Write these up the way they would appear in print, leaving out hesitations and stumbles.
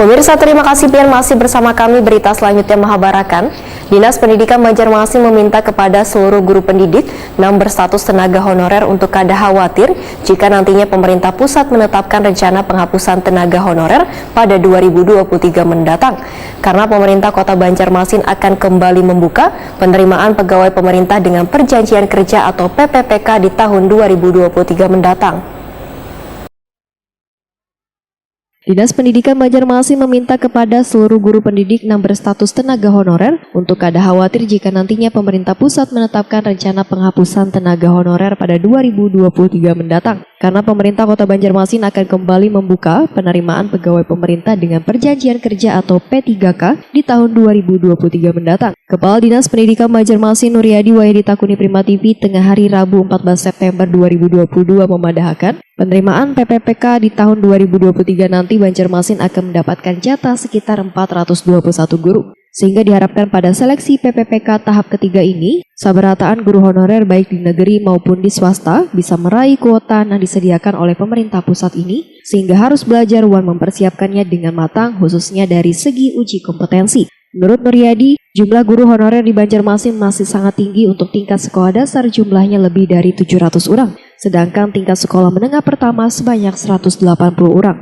Pemirsa, terima kasih Pian masih bersama kami. Berita selanjutnya Mahabarakan. Dinas Pendidikan Banjarmasin meminta kepada seluruh guru pendidik yang berstatus tenaga honorer untuk kada khawatir jika nantinya pemerintah pusat menetapkan rencana penghapusan tenaga honorer pada 2023 mendatang. Karena pemerintah Kota Banjarmasin akan kembali membuka penerimaan pegawai pemerintah dengan perjanjian kerja atau PPPK di tahun 2023 mendatang. Dinas Pendidikan Banjarmasin meminta kepada seluruh guru pendidik yang berstatus tenaga honorer untuk kada khawatir jika nantinya pemerintah pusat menetapkan rencana penghapusan tenaga honorer pada 2023 mendatang. Karena pemerintah Kota Banjarmasin akan kembali membuka penerimaan pegawai pemerintah dengan perjanjian kerja atau P3K di tahun 2023 mendatang. Kepala Dinas Pendidikan Banjarmasin Nuryadi Wahyudi Takuni Prima TV tengah hari Rabu 14 September 2022 memadahkan penerimaan PPPK di tahun 2023 nanti Banjarmasin akan mendapatkan jatah sekitar 421 guru. Sehingga diharapkan pada seleksi PPPK tahap ketiga ini, sabarataan guru honorer baik di negeri maupun di swasta bisa meraih kuota yang disediakan oleh pemerintah pusat ini, sehingga harus belajar wan mempersiapkannya dengan matang khususnya dari segi uji kompetensi. Menurut Nuryadi, jumlah guru honorer di Banjarmasin masih sangat tinggi untuk tingkat sekolah dasar jumlahnya lebih dari 700 orang, sedangkan tingkat sekolah menengah pertama sebanyak 180 orang.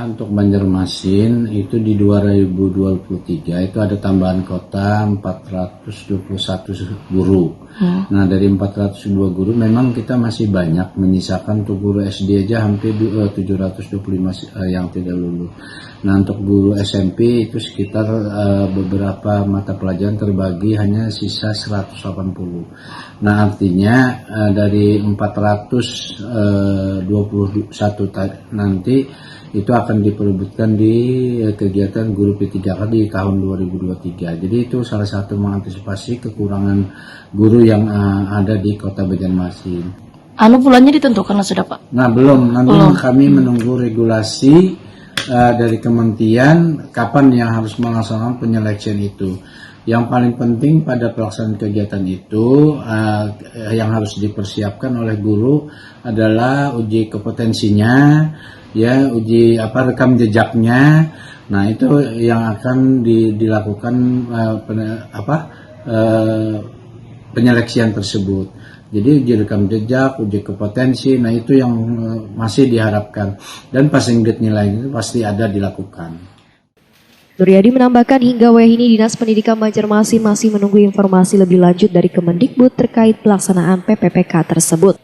Untuk Banjarmasin itu di 2023 itu ada tambahan kota 421 guru. Nah dari 402 guru memang kita masih banyak menyisakan untuk guru SD aja hampir 725 yang tidak lulus. Nah untuk guru SMP itu sekitar beberapa mata pelajaran terbagi hanya sisa 180. Nah artinya dari 421 nanti itu akan diperebutkan di kegiatan guru P3K di tahun 2023. Jadi itu salah satu mengantisipasi kekurangan guru yang ada di Kota Banjarmasin. Bulannya ditentukan sudah Pak? Nah belum, nanti kami menunggu regulasi dari kementerian kapan yang harus melaksanakan penyeleksian itu. Yang paling penting pada pelaksanaan kegiatan itu yang harus dipersiapkan oleh guru adalah uji kompetensinya, ya uji rekam jejaknya. Nah itu yang akan dilakukan penyeleksian tersebut. Jadi uji rekam jejak, uji kompetensi, nah itu yang masih diharapkan, dan passing grade nilai itu pasti ada dilakukan. Nuryadi menambahkan hingga WIH ini Dinas Pendidikan Banjarmasin masih menunggu informasi lebih lanjut dari Kemendikbud terkait pelaksanaan PPPK tersebut.